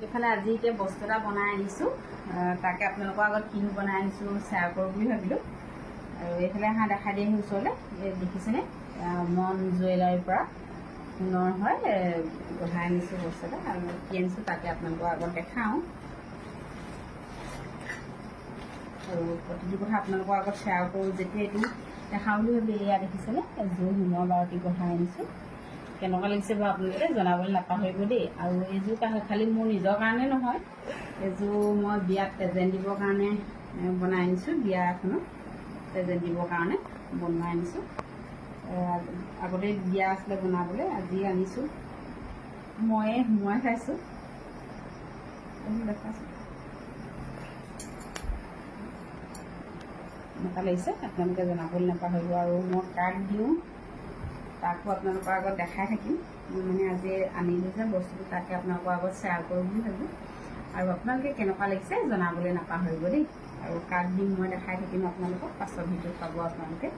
এইফালে আজি এতিয়া বস্তু এটা বনাই আনিছোঁ, তাকে আপোনালোকৰ আগত কিনো বনাই আনিছোঁ শ্বেয়াৰ কৰোঁ বুলি ভাবিলোঁ। আৰু এইফালে দেখাই দিয়ে ওচৰলৈ, দেখিছেনে মন জুৱেলাৰীৰ পৰা সোণৰ হয় গঢ়াই আনিছোঁ বস্তু এটা। আৰু কি আনিছোঁ তাকে আপোনালোকৰ আগত দেখাওঁ, আৰু প্ৰতিটো কথা আপোনালোকৰ আগত শ্বেয়াৰ কৰোঁ যেতিয়া এইটো দেখাওঁ বুলি ভাবি। এয়া দেখিছেনে এযোৰ সোণৰ বাৰতি গঢ়াই আনিছোঁ। কেনেকুৱা লাগিছে বাৰু আপোনালোকে জনাবলৈ নাপাহৰিব দেই। আৰু এইযোৰ খালি মোৰ নিজৰ কাৰণে নহয়, এইযোৰ মই বিয়াত প্ৰেজেণ্ট দিবৰ কাৰণে বনাই আনিছোঁ। বিয়া এখনত প্ৰেজেণ্ট দিবৰ কাৰণে বনাই আনিছোঁ। আগতে বিয়া আছিলে বনাবলৈ, আজি আনিছোঁ। ময়ে সোমোৱাই খাইছোঁ, দেখাইছোঁ এনেকুৱা লাগিছে। আপোনালোকে জনাবলৈ নাপাহৰিব। আৰু মই কাক দিওঁ তাকো আপোনালোকৰ আগত দেখাই থাকিম। মানে আজি আনিলোঁ যে বস্তুটো, তাকে আপোনালোকৰ আগত শ্বেয়াৰ কৰোঁ বুলি ভাবোঁ। আৰু আপোনালোকে কেনেকুৱা লাগিছে জনাবলৈ নাপাহৰিব দেই। আৰু কাক দিম মই দেখাই থাকিম আপোনালোকক, পাছৰ ভিডিঅ'ত পাব আপোনালোকে।